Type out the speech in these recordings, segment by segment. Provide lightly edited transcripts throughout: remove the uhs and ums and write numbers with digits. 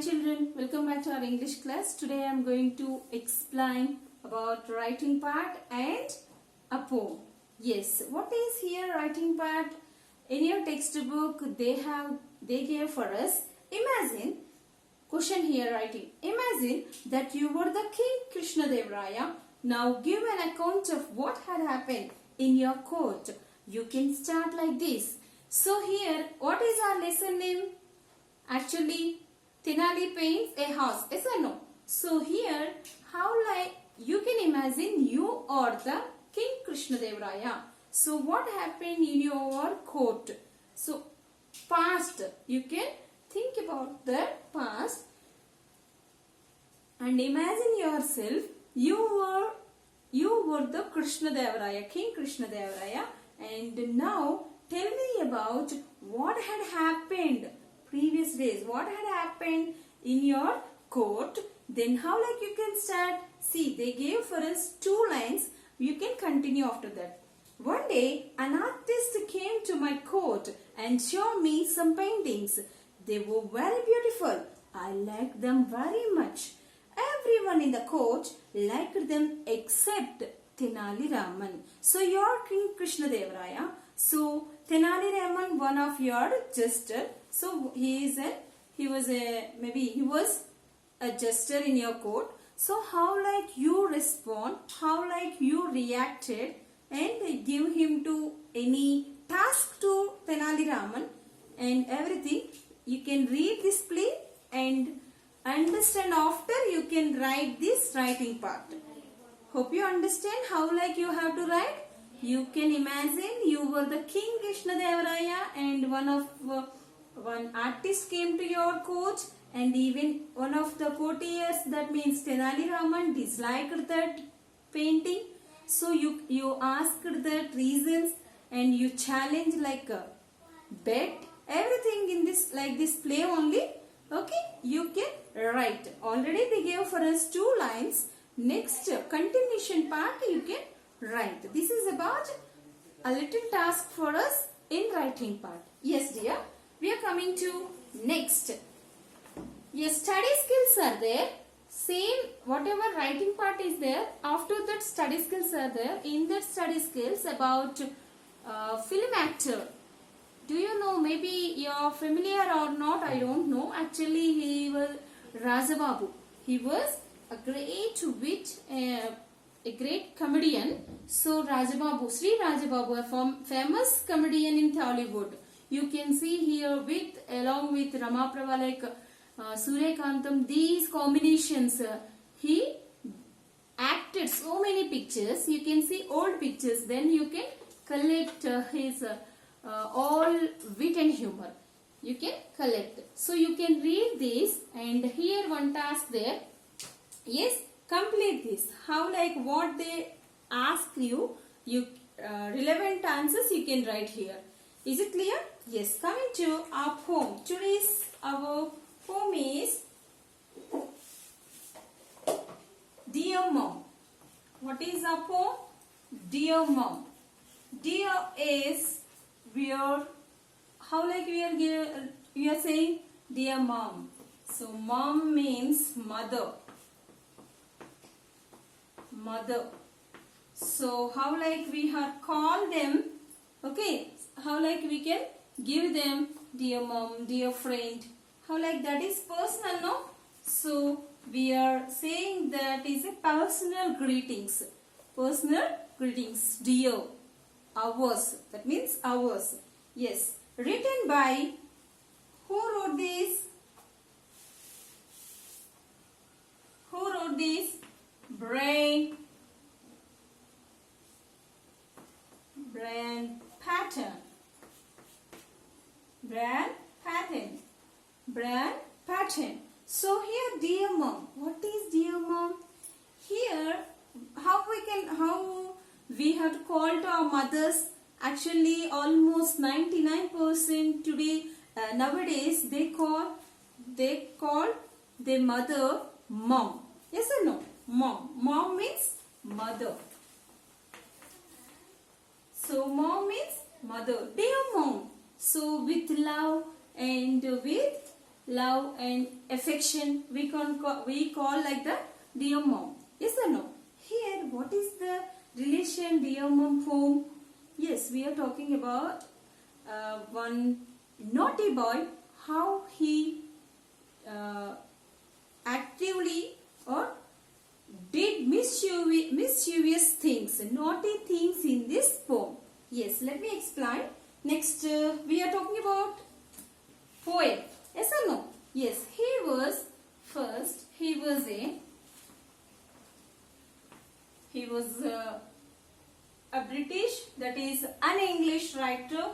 children, welcome back to our English class. Today I am going to explain about writing part and a poem. Yes, what is here writing part? In your textbook they gave for us. Imagine, question here writing. Imagine that you were the King Krishna Dev Raya. Now give an account of what had happened in your court. You can start like this. So here, what is our lesson name? Actually, Tenali paints a house. Yes or no? So here, how like you can imagine you are the King Krishna Dev Raya. So what happened in your court? So past, you can think about the past and imagine yourself you were the Krishna Dev Raya, King Krishna Dev Raya, and now tell me about what had happened previous days, what had happened in your court. Then how like you can start. See, they gave for us 2 lines. You can continue after that. One day an artist came to my court and showed me some paintings. They were very beautiful. I liked them very much. Everyone in the court liked them except Tenali Raman. So your King Krishna Dev Raya. So Tenali Raman, one of your jester. So he was a jester in your court. So how like you respond, how like you reacted, and give him to any task to Tenali Raman and everything. You can read this play and understand after you can write this writing part. Hope you understand how like you have to write. You can imagine you were the King Krishna Dev Raya and one artist came to your court, and even one of the courtiers, that means Tenali Raman, disliked that painting. So you asked the reasons and you challenge like a bet. Everything in this like this play only. Okay, you can write. Already they gave for us 2 lines. Next continuation part you can write. This is about a little task for us in writing part. Yes dear, we are coming to next. Yes, study skills are there. Same whatever writing part is there. After that study skills are there. In that study skills about film actor. Do you know, maybe you are familiar or not, I don't know. Actually he was Rajababu. He was a great wit, a great comedian. So Rajababu, Sri Rajababu, a famous comedian in Tollywood. You can see here along with Ramaprabha, like Suryakantam, these combinations. He acted so many pictures. You can see old pictures. Then you can collect his all wit and humor. You can collect. So you can read this, and here one task there. Yes, complete this. How like what they ask you, relevant answers you can write here. Is it clear? Yes. Coming to our poem. Today's our poem is Dear Mom. What is our poem? Dear Mom. Dear is how like we are saying dear mom. So mom means mother. Mother. So how like we have called them. Okay. How like we can give them dear mom, dear friend. How like that is personal, no? So we are saying that is a personal greetings. Personal greetings. Dear. Ours. That means ours. Yes. Written by, who wrote this? Who wrote this? Brian Patten. Brian Patten. So here, dear mom. What is dear mom? Here, how we have called our mothers. Actually, almost 99% today nowadays they call their mother mom. Yes or no? Mom. Mom means mother. So mom means mother. Dear mom. So with love and with love and affection, we call like the dear mom. Yes or no? Here, what is the relation dear mom home? Yes, we are talking about one naughty boy, how he actively or did mischievous things, naughty things in this poem. Yes, let me explain. Next, we are talking about poet. Yes or no? Yes, he was a British, that is an English writer,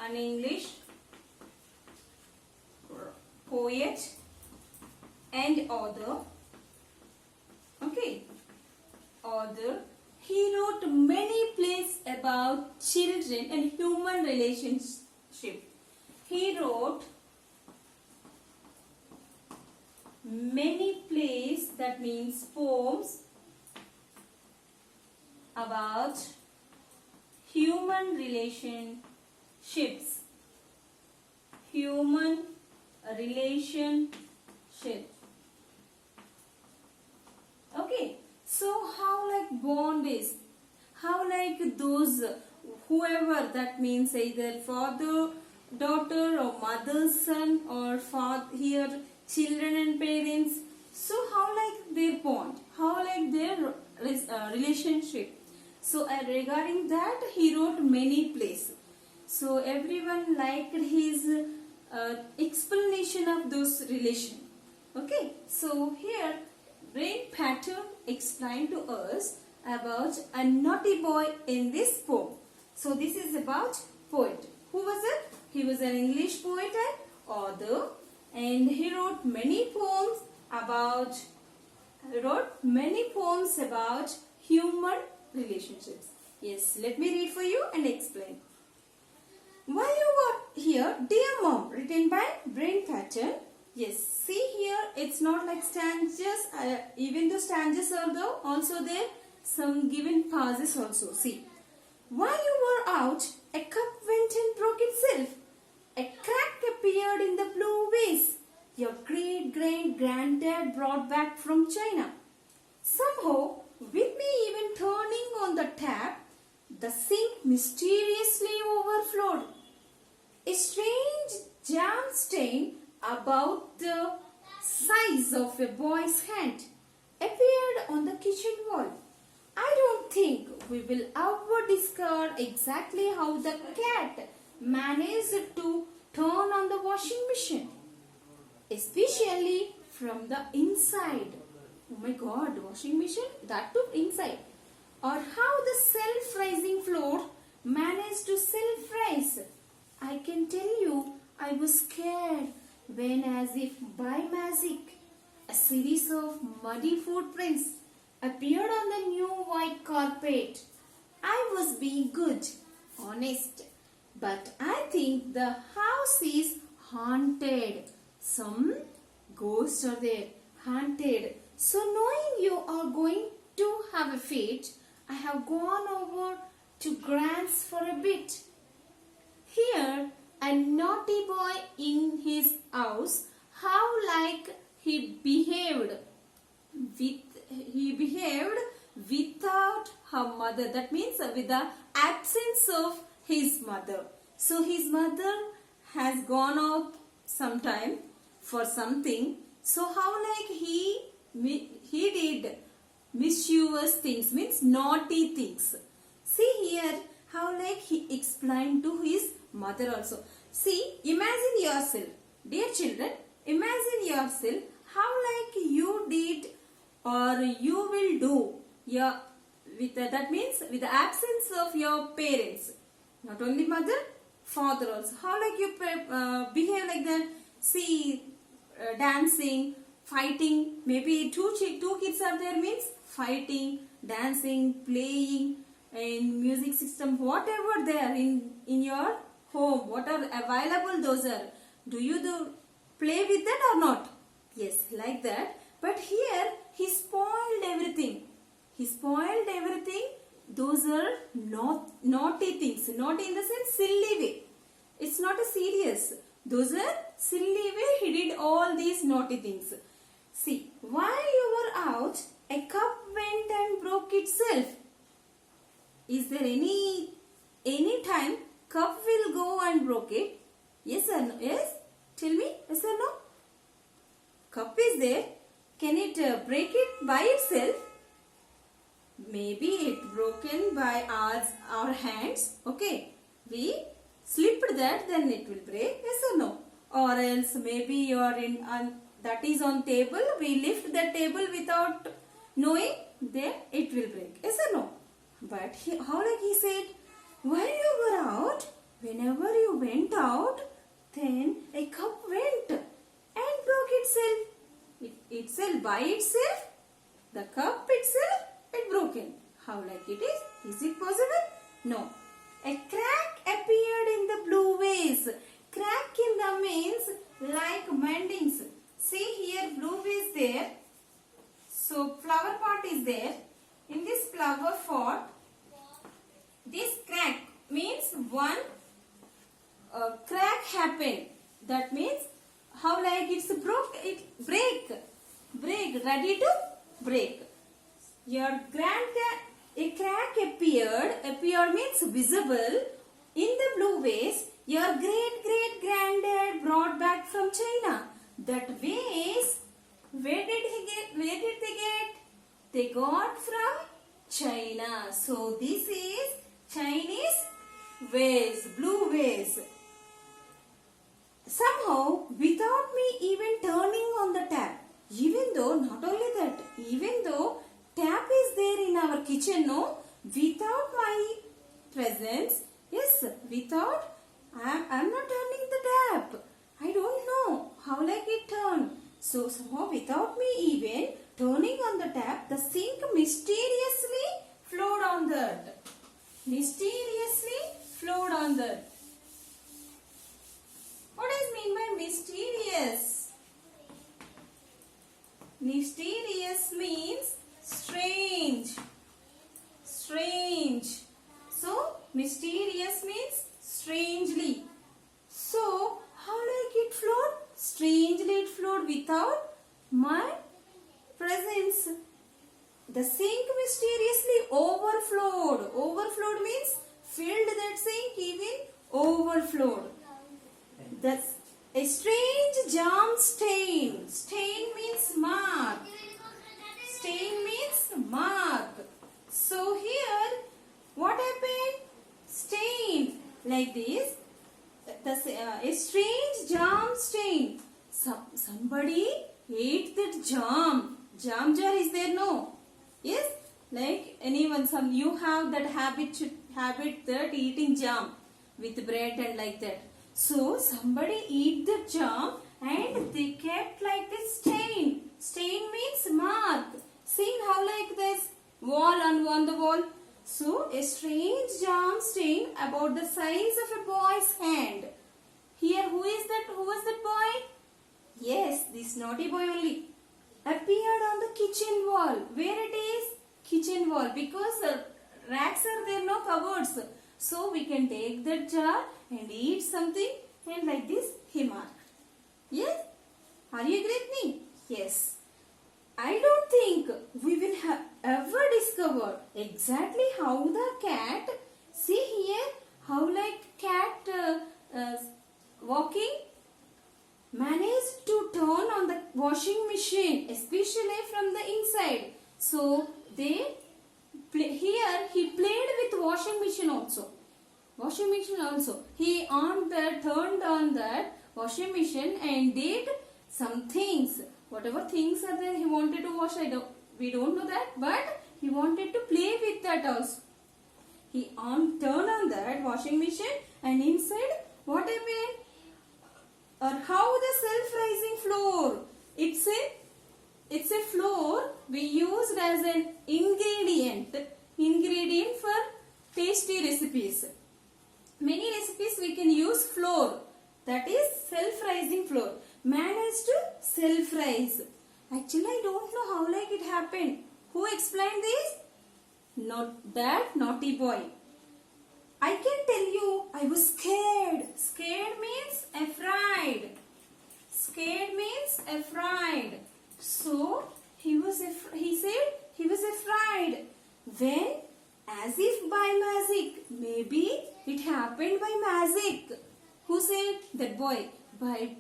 an English poet and author. Okay, author. He wrote many plays about children and human relationship. He wrote many plays, that means poems, about human relationships. Human relationship. Okay, so how like bond is, how like those whoever, that means either father daughter or mother son or father here children and parents, so how like their bond, how like their relationship. So regarding that he wrote many plays, so everyone liked his explanation of those relation. Okay, so here Brain Pattern explained to us about a naughty boy in this poem. So this is about poet. Who was it? He was an English poet and author, and he wrote many poems about human relationships. Yes, let me read for you and explain. While you were here, Dear Mom, written by Brain Pattern. Yes, see here, it's not like stanzas, even the stanzas are though also there, some given pauses also. See, while you were out, a cup went and broke itself. A crack appeared in the blue vase your great-great-granddad brought back from China. Somehow, with me even turning on the tap, the sink mysteriously overflowed. A strange jam stain about the size of a boy's hand appeared on the kitchen wall. I don't think we will ever discover exactly how the cat managed to turn on the washing machine, especially from the inside. Oh my God, washing machine, that too inside. Or how the self-rising floor managed to self-rise. I can tell you, I was scared when, as if by magic, a series of muddy footprints appeared on the new white carpet. I was being good, honest, but I think the house is haunted. Some ghosts are there, haunted. So knowing you are going to have a fit, I have gone over to Grant's for a bit. Here, a naughty boy in his house, how like he behaved without her mother. That means with the absence of his mother. So his mother has gone out sometime for something. So how like he did mischievous things, means naughty things. See here how like he explained to his mother also. See, imagine yourself, dear children, imagine yourself how like you did or you will do that means with the absence of your parents, not only mother, father also. How like you behave like that. See, dancing, fighting, maybe two kids are there, means fighting, dancing, playing, and music system, whatever there in your home, what are available, those are. Do you play with that or not? Yes, like that. But here he spoiled everything. He spoiled everything. Those are naughty things. Naughty in the sense silly way. It's not a serious. Those are silly way he did all these naughty things. See, while you were out, a cup went and broke itself. Is there any time cup will go and broke it? Yes or no? Yes? Tell me, yes or no? Cup is there. Can it break it by itself? Maybe it broken by our hands. Okay. We slipped that, then it will break. Yes or no? Or else maybe you are that is on table. We lift the table without knowing, then it will break. Yes or no? But how like he said, while you were out, whenever you went out, then a cup went and broke itself. Itself by itself, the cup itself, it broken. How like it is? Is it possible? No. A crack appeared in the blue vase. Crack in the means like mendings. See here, blue vase there. So flower pot is there. In this flower pot, this crack means one crack happened. That means how like it's broke, it break, ready to break. Your a crack appeared means visible in the blue vase. Your great granddad brought back from China. That vase, where did they get? They got from China. So this is Chinese vase, blue vase. Somehow, without me even turning on the tap, even though, not only that, even though tap is there in our kitchen, no, without my presence, yes, without, I'm not turning the tap. I don't know how like it turned. So somehow without me even turning on the tap, the sink mysteriously flowed on the earth. Mysteriously flowed on the earth. What does mean by mysterious? Mysterious means strange. Strange. So, mysterious means strangely. So, how like it flowed? Strangely it flowed without my presence. The sink mysteriously overflowed. Overflowed means filled that sink, even overflowed. That's a strange jam stain. Stain means mark. Stain means mark. So here, what happened? Stain. Like this. A strange jam stain. Somebody ate that jam. Jam jar is there, no? Yes? Like anyone, you have that habit that eating jam with bread and like that. So somebody eat the jam and they kept like this stain. Stain means mark. See how like this wall on the wall. So a strange jam stain about the size of a boy's hand. Here who is that? Who was that boy? Yes, this naughty boy only. Appeared on the kitchen wall. Where it is? Kitchen wall. Because racks are there, no cupboards. So we can take that jar and eat something, and like this he marked. Yes? Are you agree with me? Yes. I don't think we will have ever discovered exactly how the cat, see here, how like cat walking, managed to turn on the washing machine, especially from the inside. So here he played with washing machine also. Washing machine also. He turned on that washing machine and did some things. Whatever things are there he wanted to wash, we don't know that, but he wanted to play with that also. He turned on that washing machine and inside what happened? Or how the self-rising floor. It's a flour we used as an ingredient for tasty recipes. Many recipes we can use flour. That is self-rising flour. Managed to self-rise. Actually, I don't know how like it happened. Who explained this? Not that naughty boy. I can tell you, I was scared. Scared means afraid. Scared means afraid. So he said he was afraid. When, as if by magic, maybe it happened by magic. Who said? That boy. By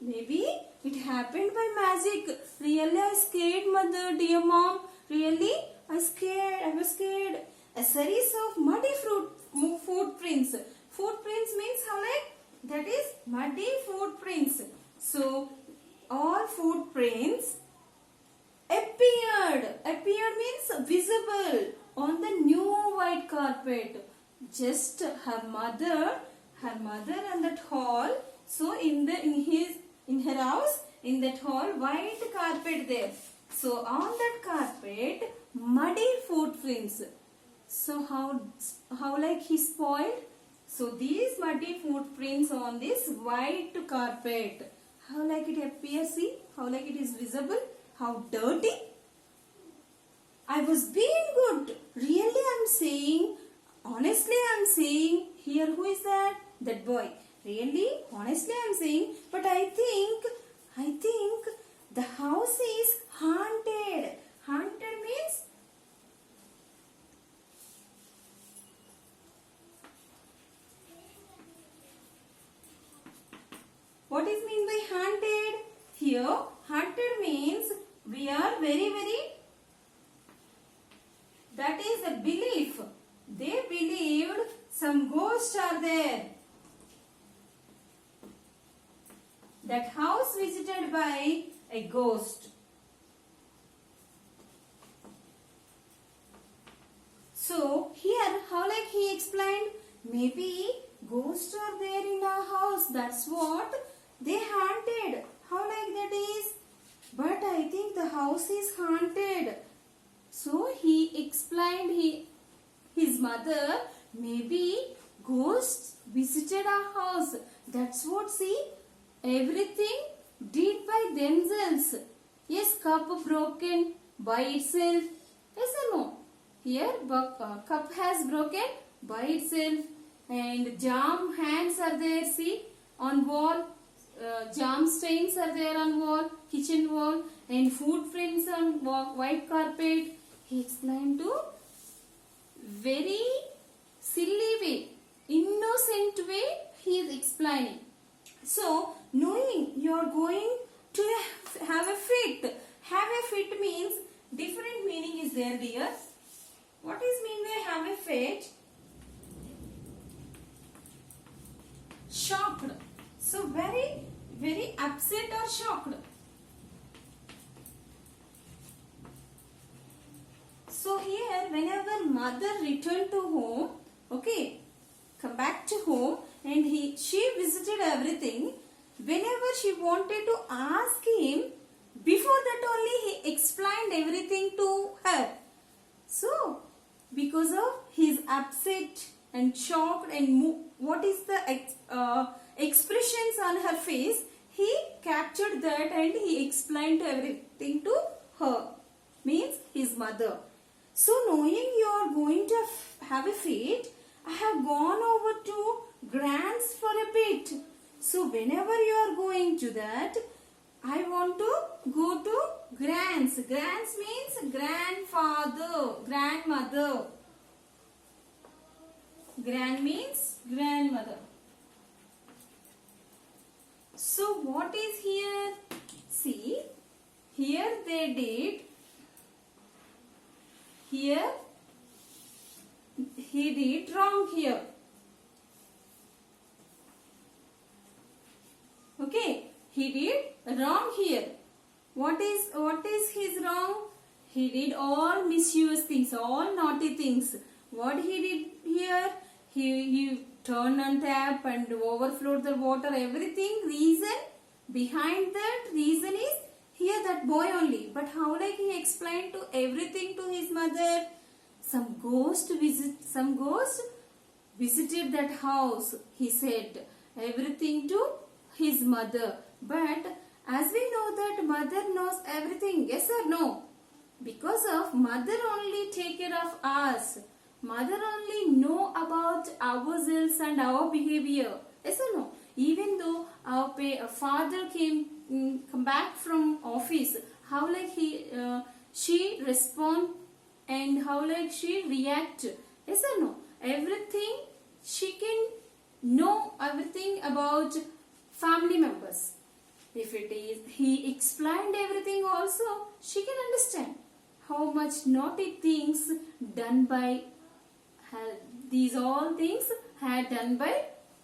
maybe it happened by magic. Really, I scared, mother, dear mom. Really, I was scared. A series of muddy footprints. Footprints means how like? That is muddy footprints. So, all footprints appeared. Appeared means visible on the new white carpet. Just her mother and that hall. So in her house, in that hall, white carpet there. So on that carpet, muddy footprints. So how like he spoiled? So these muddy footprints on this white carpet. How like it appears? See how like it is visible? How dirty? I was being good. Really, I'm saying. Honestly, I'm saying. Here, who is that? That boy. Really, honestly, I'm saying. But I think the house is haunted. Haunted means what is mean by haunted? Here, haunted means we are very, that is a belief. They believed some ghosts are there. That house visited by a ghost. So here, how like he explained, maybe ghosts are there in our house. That's what they haunted. How like that is? But I think the house is haunted. So he explained his mother, maybe ghosts visited our house. That's what, see, everything did by themselves. Yes, cup broken by itself. Yes or no? Here, cup has broken by itself. And jam hands are there, see, on wall. Jam stains are there on wall, kitchen wall. And footprints on white carpet. He explained to very silly way, innocent way he is explaining. So, knowing you are going to have a fit. Have a fit means different meaning is there, dear. What is mean by have a fit? Shocked. So, very, very upset or shocked. So here, whenever mother returned to home, okay, come back to home, and she visited everything. Whenever she wanted to ask him, before that only he explained everything to her. So, because of his upset and shocked and what is the expressions on her face, he captured that and he explained everything to her. Means his mother. So knowing you are going to have a fit, I have gone over to Grant's for a bit. So whenever you are going to that, I want to go to Grant's. Grant's means grandfather, grandmother. Grand means grandmother. So what is here? See, here they did. Here, he did wrong here. Okay, he did wrong here. What is his wrong? He did all mischievous things, all naughty things. What he did here? He turned on tap and overflowed the water, everything. Reason behind that reason is here that boy only. But how like he explained to everything to his mother? Some ghost visited that house, he said everything to his mother. But as we know that mother knows everything, yes or no? Because of mother only take care of us. mother only know about ourselves and our behavior. Yes or no? Even though our father come back from office, how like she respond and how like she react. Yes or no? Everything she can know everything about family members. If it is he explained everything also, she can understand how much naughty things done by these all things had done by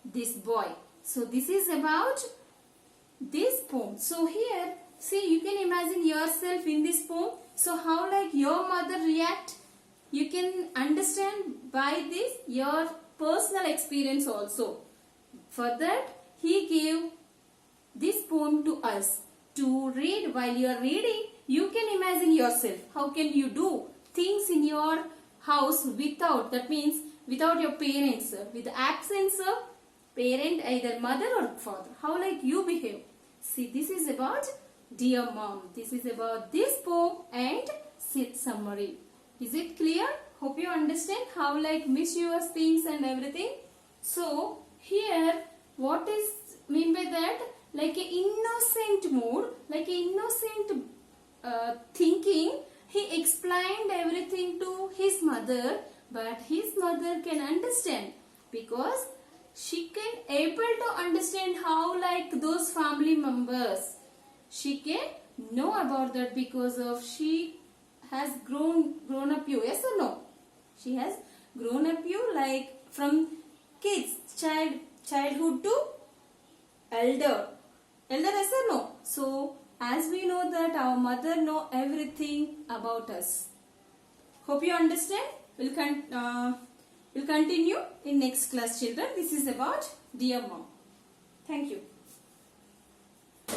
this boy. So this is about this poem. So here, see, you can imagine yourself in this poem. So how like your mother react, you can understand by this your personal experience also. For that, he gave this poem to us to read. While you are reading, you can imagine yourself. How can you do things in your house without, that means without your parents, with the absence of parent, either mother or father. How like you behave. See, this is about Dear Mom. This is about this poem and summary. Is it clear? Hope you understand how like misuse things and everything. So here, what is mean by that? Like an innocent mood, like an innocent thinking, he explained everything to his mother, but his mother can understand because she can able to understand how like those family members. She can know about that because of she has grown up you. Yes or no? She has grown up you like from kids, childhood to elder. Yes or no? So, as we know that our mother know everything about us. Hope you understand. We'll continue in next class, children. This is about Dear Mom. Thank you.